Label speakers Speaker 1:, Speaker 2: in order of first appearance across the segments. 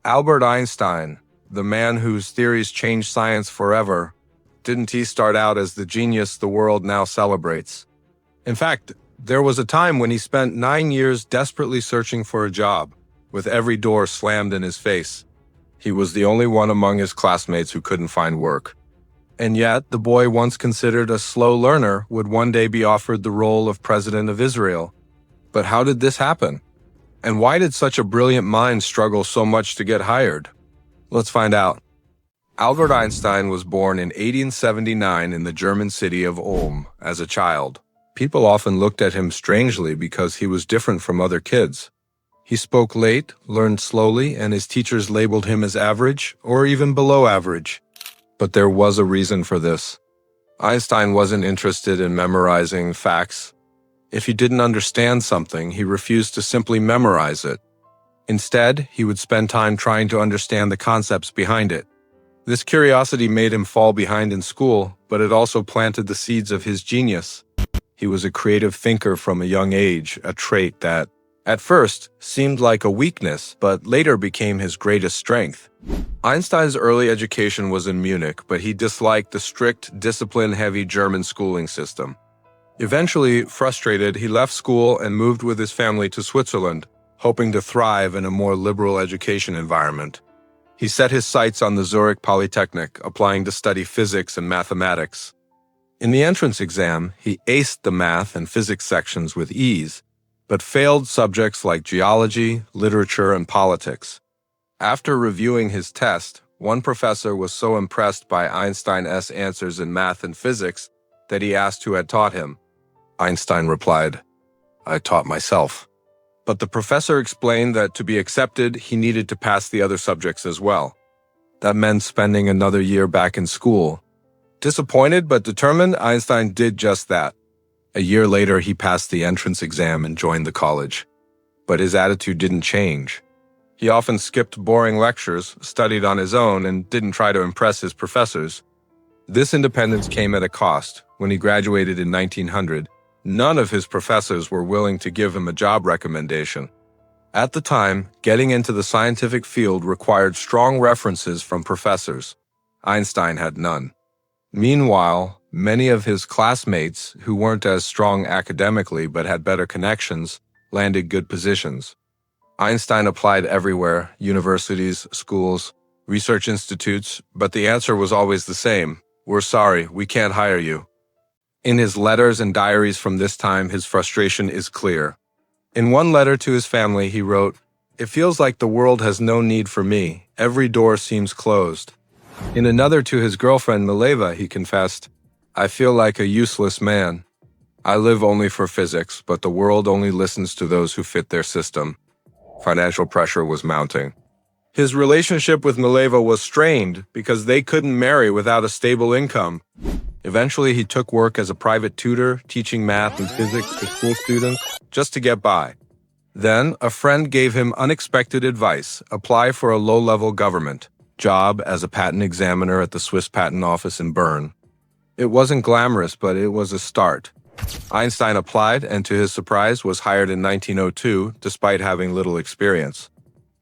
Speaker 1: Albert Einstein, the man whose theories changed science forever, didn't he start out as the genius the world now celebrates? In fact, there was a time when he spent 9 years desperately searching for a job, with every door slammed in his face. He was the only one among his classmates who couldn't find work. And yet, the boy once considered a slow learner would one day be offered the role of president of Israel. But how did this happen? And why did such a brilliant mind struggle so much to get hired? Let's find out. Albert Einstein was born in 1879 in the German city of Ulm as a child. People often looked at him strangely because he was different from other kids. He spoke late, learned slowly, and his teachers labeled him as average or even below average. But there was a reason for this. Einstein wasn't interested in memorizing facts. If he didn't understand something, he refused to simply memorize it. Instead, he would spend time trying to understand the concepts behind it. This curiosity made him fall behind in school, but it also planted the seeds of his genius. He was a creative thinker from a young age, a trait that, at first, seemed like a weakness, but later became his greatest strength. Einstein's early education was in Munich, but he disliked the strict, discipline-heavy German schooling system. Eventually, frustrated, he left school and moved with his family to Switzerland, hoping to thrive in a more liberal education environment. He set his sights on the Zurich Polytechnic, applying to study physics and mathematics. In the entrance exam, he aced the math and physics sections with ease, but failed subjects like geology, literature, and politics. After reviewing his test, one professor was so impressed by Einstein's answers in math and physics that he asked who had taught him. Einstein replied, "I taught myself." But the professor explained that to be accepted, he needed to pass the other subjects as well. That meant spending another year back in school. Disappointed but determined, Einstein did just that. A year later, he passed the entrance exam and joined the college. But his attitude didn't change. He often skipped boring lectures, studied on his own, and didn't try to impress his professors. This independence came at a cost. When he graduated in 1900, none of his professors were willing to give him a job recommendation. At the time, getting into the scientific field required strong references from professors. Einstein had none. Meanwhile, many of his classmates, who weren't as strong academically but had better connections, landed good positions. Einstein applied everywhere, universities, schools, research institutes, but the answer was always the same: "We're sorry, we can't hire you." In his letters and diaries from this time, his frustration is clear. In one letter to his family, he wrote, "It feels like the world has no need for me. Every door seems closed." In another to his girlfriend, Mileva, he confessed, "I feel like a useless man. I live only for physics, but the world only listens to those who fit their system." Financial pressure was mounting. His relationship with Mileva was strained because they couldn't marry without a stable income. Eventually, he took work as a private tutor, teaching math and physics to school students just to get by. Then, a friend gave him unexpected advice: apply for a low-level government job as a patent examiner at the Swiss Patent Office in Bern. It wasn't glamorous, but it was a start. Einstein applied and, to his surprise, was hired in 1902, despite having little experience.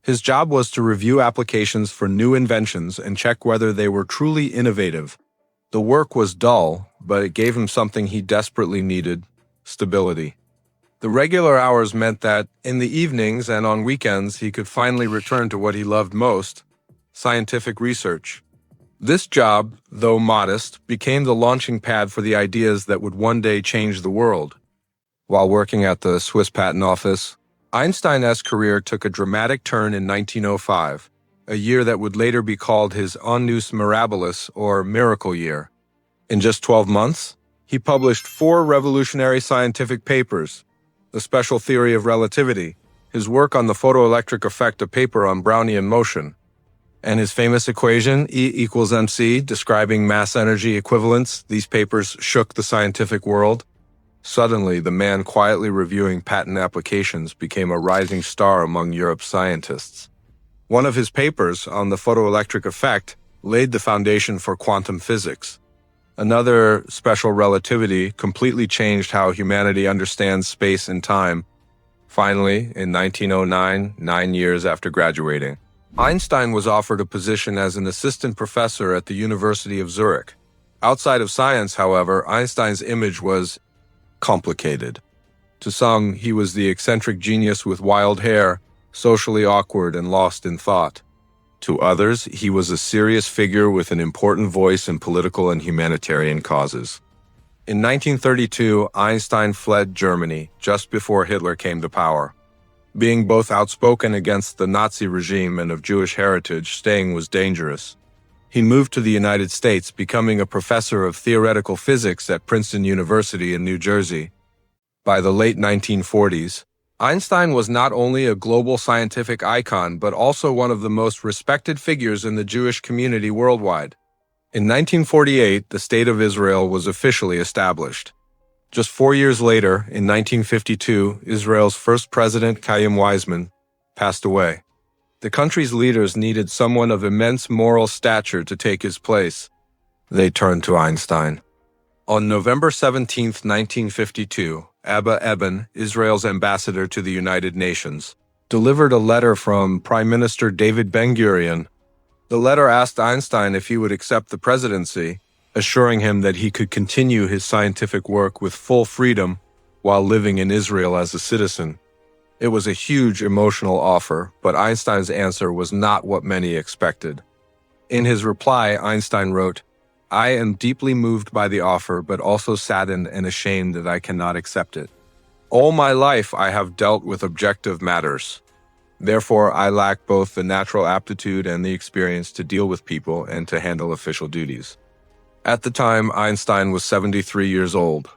Speaker 1: His job was to review applications for new inventions and check whether they were truly innovative. The work was dull, but it gave him something he desperately needed: stability. The regular hours meant that, in the evenings and on weekends, he could finally return to what he loved most: scientific research. This job, though modest, became the launching pad for the ideas that would one day change the world. While working at the Swiss Patent Office, Einstein's career took a dramatic turn in 1905, a year that would later be called his Annus Mirabilis, or Miracle Year. In just 12 months, he published 4 revolutionary scientific papers: the special theory of relativity, his work on the photoelectric effect of paper on Brownian motion, and his famous equation, E=mc, describing mass-energy equivalence. These papers shook the scientific world. Suddenly, the man quietly reviewing patent applications became a rising star among Europe's scientists. One of his papers on the photoelectric effect laid the foundation for quantum physics. Another, special relativity, completely changed how humanity understands space and time. Finally, in 1909, 9 years after graduating, Einstein was offered a position as an assistant professor at the University of Zurich. Outside of science, however, Einstein's image was complicated. To some, he was the eccentric genius with wild hair, socially awkward and lost in thought. To others, he was a serious figure with an important voice in political and humanitarian causes. In 1932, Einstein fled Germany just before Hitler came to power. Being both outspoken against the Nazi regime and of Jewish heritage, staying was dangerous. He moved to the United States, becoming a professor of theoretical physics at Princeton University in New Jersey. By the late 1940s, Einstein was not only a global scientific icon, but also one of the most respected figures in the Jewish community worldwide. In 1948, the State of Israel was officially established. Just 4 years later, in 1952, Israel's first president, Chaim Weizmann, passed away. The country's leaders needed someone of immense moral stature to take his place. They turned to Einstein. On November 17, 1952, Abba Eban, Israel's ambassador to the United Nations, delivered a letter from Prime Minister David Ben-Gurion. The letter asked Einstein if he would accept the presidency, assuring him that he could continue his scientific work with full freedom while living in Israel as a citizen. It was a huge emotional offer, but Einstein's answer was not what many expected. In his reply, Einstein wrote, "I am deeply moved by the offer, but also saddened and ashamed that I cannot accept it. All my life I have dealt with objective matters. Therefore, I lack both the natural aptitude and the experience to deal with people and to handle official duties." At the time, Einstein was 73 years old.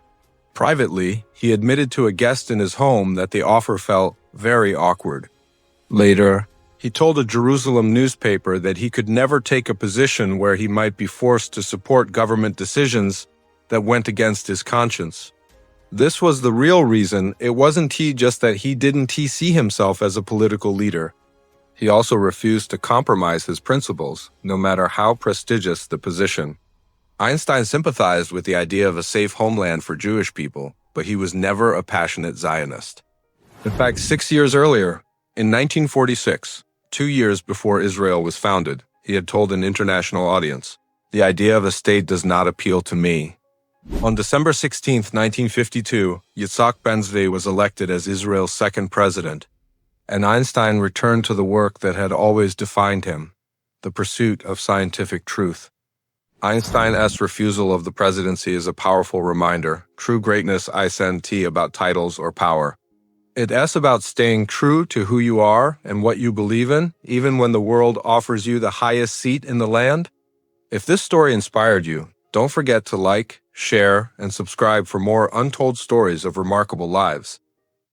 Speaker 1: Privately, he admitted to a guest in his home that the offer felt very awkward. Later, he told a Jerusalem newspaper that he could never take a position where he might be forced to support government decisions that went against his conscience. This was the real reason. It wasn't just that he didn't see himself as a political leader. He also refused to compromise his principles, no matter how prestigious the position. Einstein sympathized with the idea of a safe homeland for Jewish people, but he was never a passionate Zionist. In fact, 6 years earlier, in 1946, 2 years before Israel was founded, he had told an international audience, "The idea of a state does not appeal to me." On December 16, 1952, Yitzhak Ben-Zvi was elected as Israel's second president, and Einstein returned to the work that had always defined him, the pursuit of scientific truth. Einstein's refusal of the presidency is a powerful reminder. True greatness isn't about titles or power. It's about staying true to who you are and what you believe in, even when the world offers you the highest seat in the land. If this story inspired you, don't forget to like, share, and subscribe for more untold stories of remarkable lives.